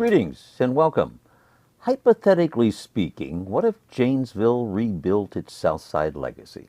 Greetings and welcome. Hypothetically speaking, what if Janesville rebuilt its Southside legacy?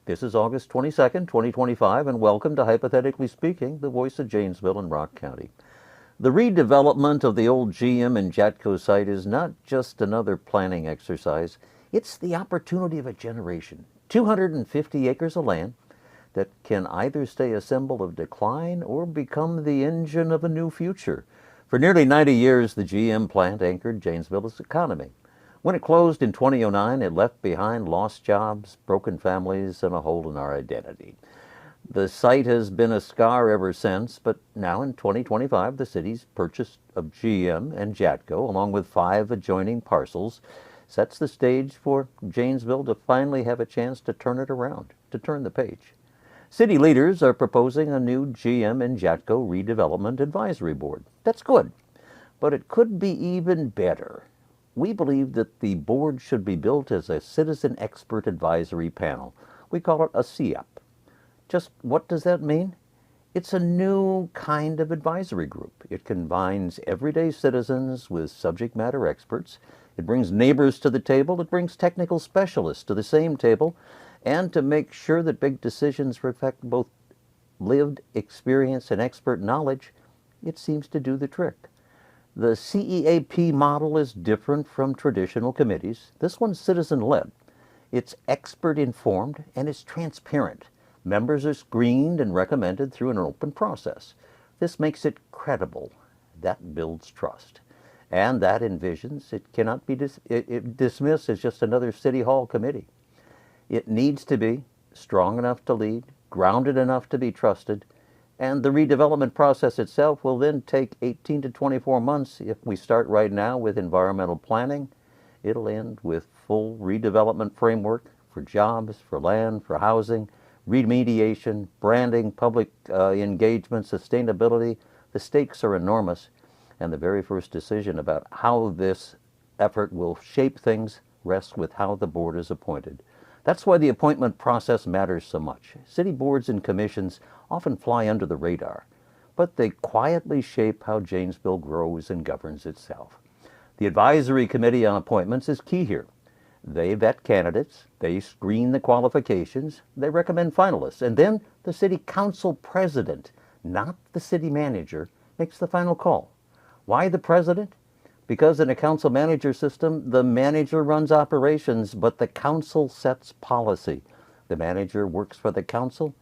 This is August 22nd, 2025, and welcome to Hypothetically Speaking, the voice of Janesville in Rock County. The redevelopment of the old GM and JATCO site is not just another planning exercise, it's the opportunity of a generation. 250 acres of land that can either stay a symbol of decline or become the engine of a new future. For nearly 90 years, the GM plant anchored Janesville's economy. When it closed in 2009, it left behind lost jobs, broken families, and a hole in our identity. The site has been a scar ever since, but now in 2025, the city's purchase of GM and JATCO, along with 5 adjoining parcels, sets the stage for Janesville to finally have a chance to turn it around, to turn the page. City leaders are proposing a new GM and JATCO redevelopment advisory board. That's good, but it could be even better. We believe that the board should be built as a citizen expert advisory panel. We call it a CEP. Just what does that mean? It's a new kind of advisory group. It combines everyday citizens with subject matter experts. It brings neighbors to the table. It brings technical specialists to the same table. And to make sure that big decisions reflect both lived experience and expert knowledge, it seems to do the trick. The CEAP model is different from traditional committees. This one's citizen-led. It's expert-informed and it's transparent. Members are screened and recommended through an open process. This makes it credible. That builds trust. And that envisions it cannot be dismissed as just another City Hall committee. It needs to be strong enough to lead, grounded enough to be trusted, and the redevelopment process itself will then take 18 to 24 months. If we start right now with environmental planning, it'll end with full redevelopment framework for jobs, for land, for housing, remediation, branding, public engagement, sustainability. The stakes are enormous, and the very first decision about how this effort will shape things rests with how the board is appointed. That's why the appointment process matters so much. City boards and commissions often fly under the radar, but they quietly shape how Janesville grows and governs itself. The Advisory Committee on Appointments is key here. They vet candidates, they screen the qualifications, they recommend finalists, and then the City Council President, not the City Manager, makes the final call. Why the President? Because in a council manager system, the manager runs operations, but the council sets policy. The manager works for the council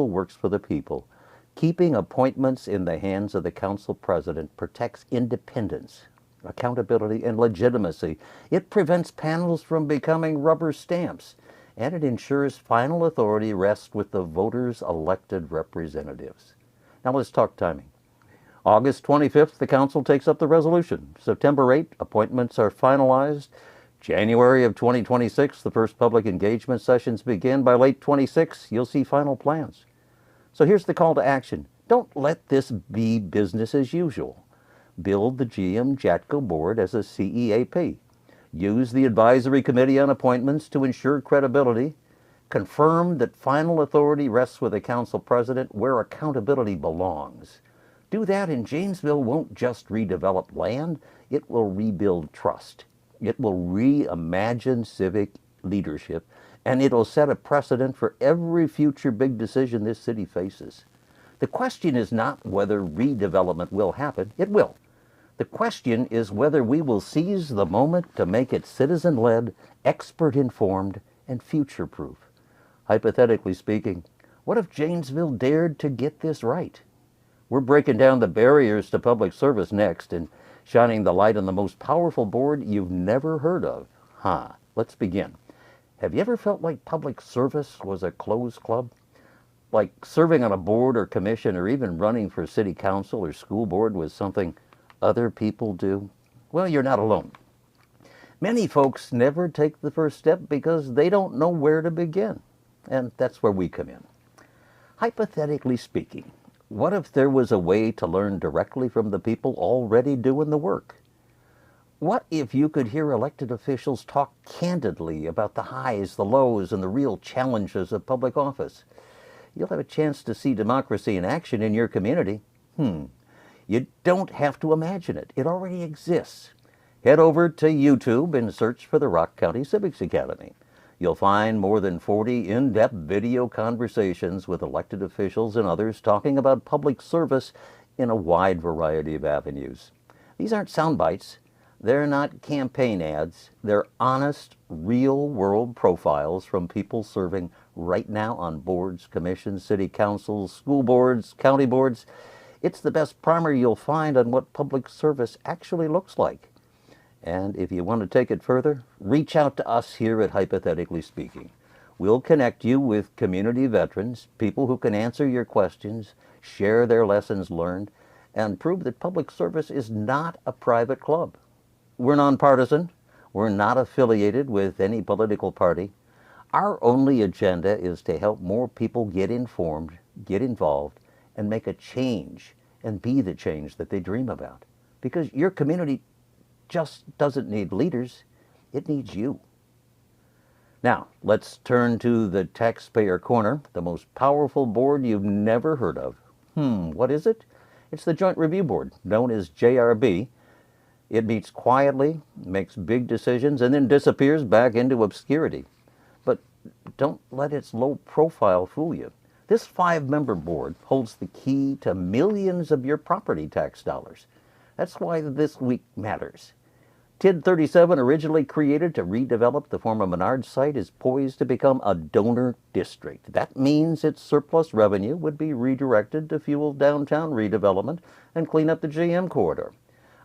works for the people. Keeping appointments in the hands of the council president protects independence, accountability, and legitimacy. It prevents panels from becoming rubber stamps, and it ensures final authority rests with the voters' elected representatives. Now let's talk timing. August 25th, the council takes up the resolution. September 8th, appointments are finalized. January of 2026, the first public engagement sessions begin. By late 26, you'll see final plans. So here's the call to action. Don't let this be business as usual. Build the GM JATCO board as a CEAP. Use the Advisory Committee on Appointments to ensure credibility. Confirm that final authority rests with the council president where accountability belongs. Do that and Janesville won't just redevelop land, it will rebuild trust. It will reimagine civic leadership, and it'll set a precedent for every future big decision this city faces. The question is not whether redevelopment will happen, it will. The question is whether we will seize the moment to make it citizen-led, expert-informed, and future-proof. Hypothetically speaking, what if Janesville dared to get this right? We're breaking down the barriers to public service next and shining the light on the most powerful board you've never heard of. Let's begin. Have you ever felt like public service was a closed club? Like serving on a board or commission or even running for city council or school board was something other people do? Well, you're not alone. Many folks never take the first step because they don't know where to begin. And that's where we come in. Hypothetically speaking, what if there was a way to learn directly from the people already doing the work? What if you could hear elected officials talk candidly about the highs, the lows, and the real challenges of public office? You'll have a chance to see democracy in action in your community. You don't have to imagine it. It already exists. Head over to YouTube and search for the Rock County Civics Academy. You'll find more than 40 in-depth video conversations with elected officials and others talking about public service in a wide variety of avenues. These aren't sound bites. They're not campaign ads. They're honest, real-world profiles from people serving right now on boards, commissions, city councils, school boards, county boards. It's the best primer you'll find on what public service actually looks like. And if you want to take it further, reach out to us here at Hypothetically Speaking. We'll connect you with community veterans, people who can answer your questions, share their lessons learned, and prove that public service is not a private club. We're nonpartisan. We're not affiliated with any political party. Our only agenda is to help more people get informed, get involved, and make a change, and be the change that they dream about. Because your community just doesn't need leaders, it needs you. Now, let's turn to the Taxpayer Corner, the most powerful board you've never heard of. What is it? It's the Joint Review Board, known as JRB. It meets quietly, makes big decisions, and then disappears back into obscurity. But don't let its low profile fool you. This 5-member board holds the key to millions of your property tax dollars. That's why this week matters. TID 37, originally created to redevelop the former Menard site, is poised to become a donor district. That means its surplus revenue would be redirected to fuel downtown redevelopment and clean up the GM corridor.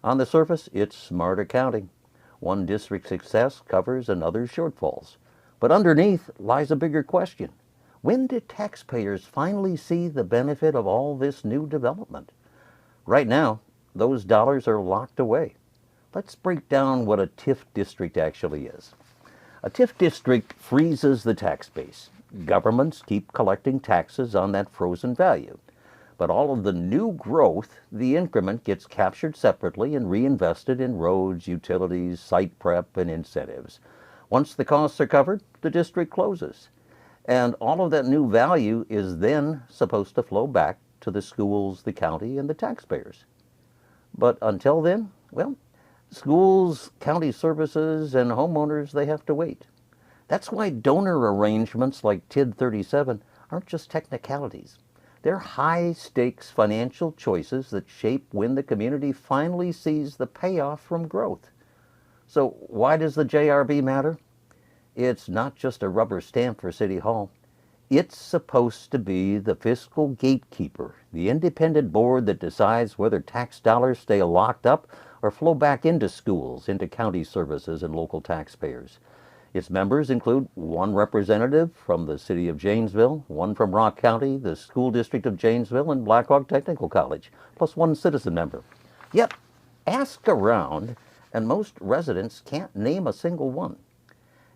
On the surface, it's smart accounting. One district's success covers another's shortfalls. But underneath lies a bigger question. When did taxpayers finally see the benefit of all this new development? Right now, those dollars are locked away. Let's break down what a TIF district actually is. A TIF district freezes the tax base. Governments keep collecting taxes on that frozen value. But all of the new growth, the increment gets captured separately and reinvested in roads, utilities, site prep, and incentives. Once the costs are covered, the district closes. And all of that new value is then supposed to flow back to the schools, the county, and the taxpayers. But until then, well, schools, county services, and homeowners, they have to wait. That's why donor arrangements like TID 37 aren't just technicalities. They're high-stakes financial choices that shape when the community finally sees the payoff from growth. So why does the JRB matter? It's not just a rubber stamp for City Hall. It's supposed to be the fiscal gatekeeper, the independent board that decides whether tax dollars stay locked up or flow back into schools, into county services, and local taxpayers. Its members include one representative from the city of Janesville, one from Rock County, the school district of Janesville, and Blackhawk Technical College, plus one citizen member. Yet, ask around, and most residents can't name a single one.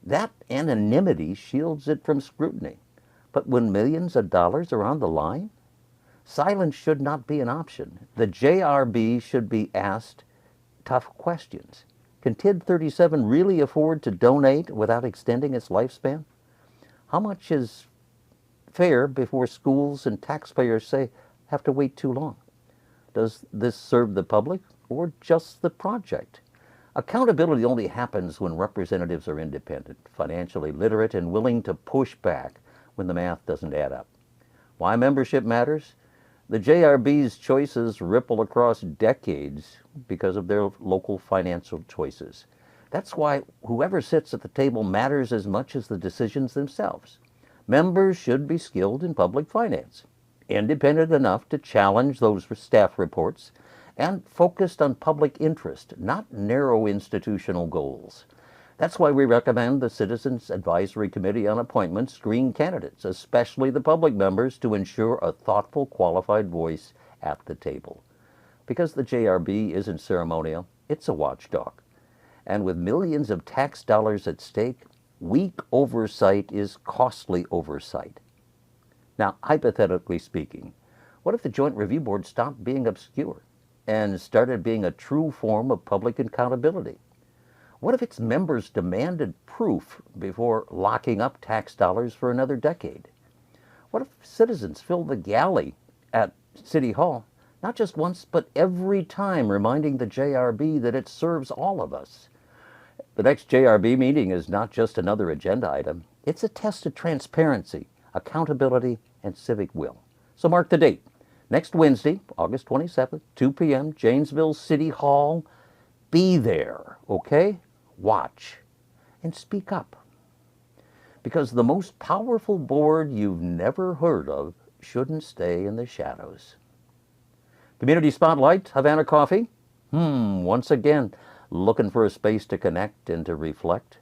That anonymity shields it from scrutiny. But when millions of dollars are on the line, silence should not be an option. The JRB should be asked tough questions. Can TID 37 really afford to donate without extending its lifespan? How much is fair before schools and taxpayers say have to wait too long? Does this serve the public or just the project? Accountability only happens when representatives are independent, financially literate, and willing to push back when the math doesn't add up. Why membership matters? The JRB's choices ripple across decades because of their local financial choices. That's why whoever sits at the table matters as much as the decisions themselves. Members should be skilled in public finance, independent enough to challenge those staff reports, and focused on public interest, not narrow institutional goals. That's why we recommend the Citizens Advisory Committee on Appointments screen candidates, especially the public members, to ensure a thoughtful, qualified voice at the table. Because the JRB isn't ceremonial, it's a watchdog. And with millions of tax dollars at stake, weak oversight is costly oversight. Now, hypothetically speaking, what if the Joint Review Board stopped being obscure and started being a true form of public accountability? What if its members demanded proof before locking up tax dollars for another decade? What if citizens filled the galley at City Hall Not just once, but every time, reminding the JRB that it serves all of us. The next JRB meeting is not just another agenda item. It's a test of transparency, accountability, and civic will. So mark the date. Next Wednesday, August 27th, 2 p.m., Janesville City Hall. Be there, okay? Watch and speak up. Because the most powerful board you've never heard of shouldn't stay in the shadows. Community Spotlight, Havana Coffee. Once again, looking for a space to connect and to reflect?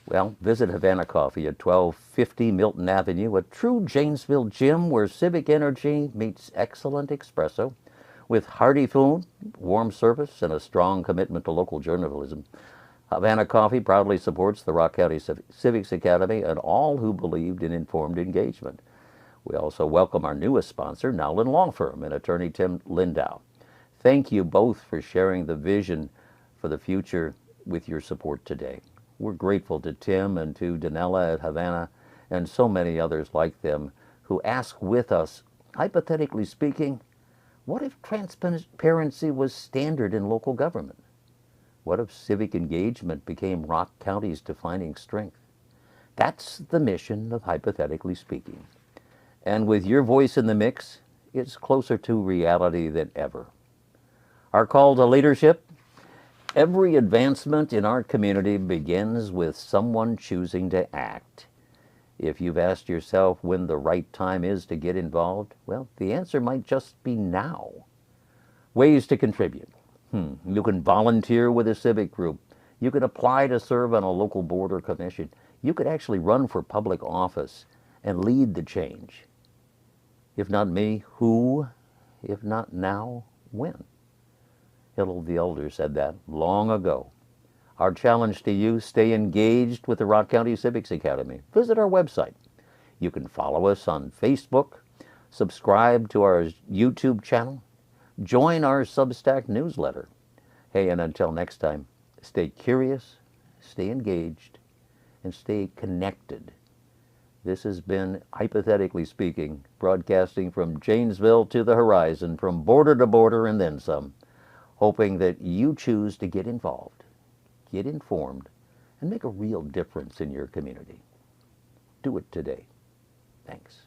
Well, visit Havana Coffee at 1250 Milton Avenue, a true Janesville gym where civic energy meets excellent espresso. With hearty food, warm service, and a strong commitment to local journalism, Havana Coffee proudly supports the Rock County Civics Academy and all who believed in informed engagement. We also welcome our newest sponsor, Nowlin Law Firm, and attorney Tim Lindow. Thank you both for sharing the vision for the future with your support today. We're grateful to Tim and to Danella at Havana and so many others like them who ask with us, hypothetically speaking, what if transparency was standard in local government? What if civic engagement became Rock County's defining strength? That's the mission of Hypothetically Speaking. And with your voice in the mix, it's closer to reality than ever. Our call to leadership: every advancement in our community begins with someone choosing to act. If you've asked yourself when the right time is to get involved, well, the answer might just be now. Ways to contribute. You can volunteer with a civic group. You can apply to serve on a local board or commission. You could actually run for public office and lead the change. If not me, who? If not now, when? Hill the Elder said that long ago. Our challenge to you: stay engaged with the Rock County Civics Academy. Visit our website. You can follow us on Facebook, subscribe to our YouTube channel, join our Substack newsletter. Hey, and until next time, stay curious, stay engaged, and stay connected. This has been Hypothetically Speaking, broadcasting from Janesville to the horizon, from border to border and then some, hoping that you choose to get involved, get informed, and make a real difference in your community. Do it today. Thanks.